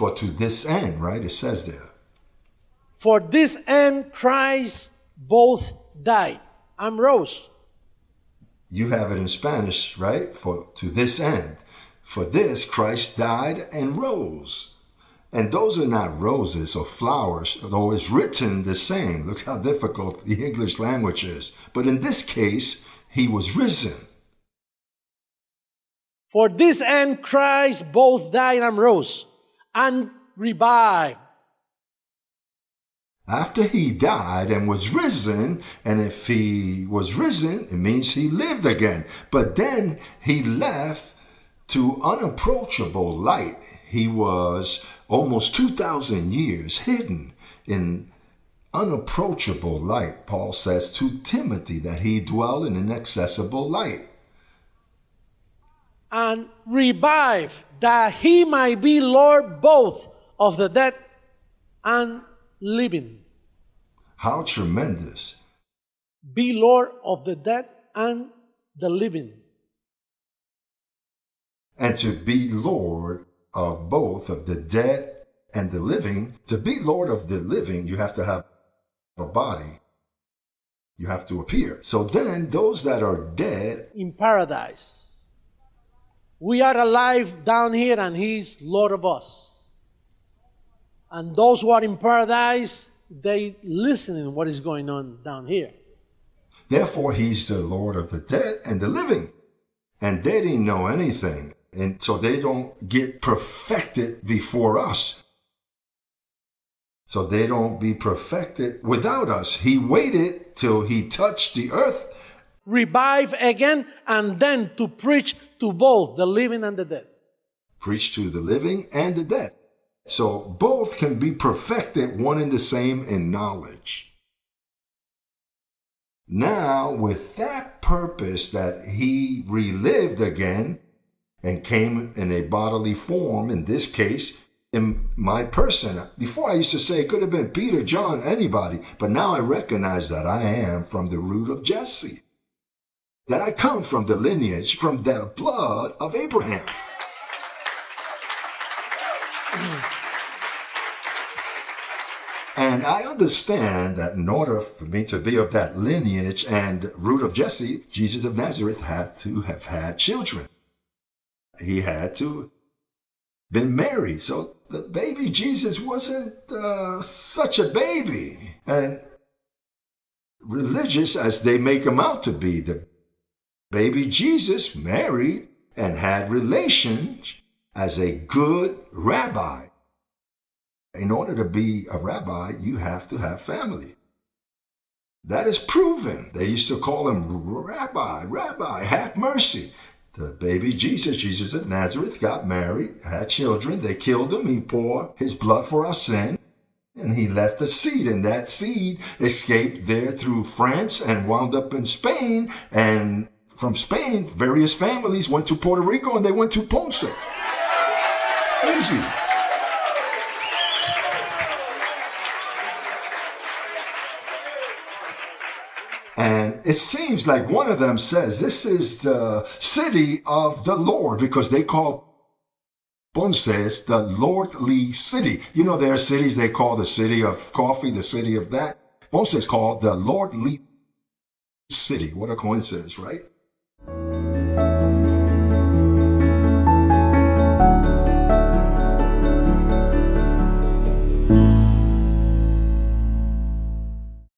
For to this end, right? It says there. For this end Christ both died and rose. You have it in Spanish, right? For to this end. For this Christ died and rose. And those are not roses or flowers, though it's written the same. Look how difficult the English language is. But in this case, he was risen. For this end Christ both died and rose and revived. After he died and was risen, and if he was risen, it means he lived again. But then he left to unapproachable light. He was almost 2,000 years hidden in unapproachable light. Paul says to Timothy that he dwelled in inaccessible light. And revived, that he might be Lord both of the dead and living. How tremendous. Be Lord of the dead and the living. And to be Lord of both of the dead and the living. To be Lord of the living, you have to have a body. You have to appear. So then those that are dead in paradise. We are alive down here and he's Lord of us. And those who are in paradise, they listen to what is going on down here. Therefore, he's the Lord of the dead and the living. And they didn't know anything. And so they don't get perfected before us. So they don't be perfected without us. He waited till he touched the earth. Revive again and then to preach to both the living and the dead. Preach to the living and the dead. So both can be perfected, one and the same in knowledge. Now, with that purpose that he relived again and came in a bodily form, in this case, in my person. Before I used to say it could have been Peter, John, anybody, but now I recognize that I am from the root of Jesse. That I come from the lineage, from the blood of Abraham. And I understand that in order for me to be of that lineage and root of Jesse, Jesus of Nazareth had to have had children. He had to been married. So the baby Jesus wasn't such a baby. And religious as they make him out to be, the baby Jesus married and had relations as a good rabbi. In order to be a rabbi, you have to have family. That is proven. They used to call him Rabbi, have mercy. The baby Jesus of Nazareth, got married, had children. They killed him. He poured his blood for our sin. And he left a seed. And that seed escaped there through France and wound up in Spain. And from Spain, various families went to Puerto Rico and they went to Ponce. Easy. And it seems like one of them says this is the city of the Lord, because they call Ponce the lordly city. You know, there are cities they call the city of coffee, the city of that. Ponce is called the lordly city. What a coincidence, right?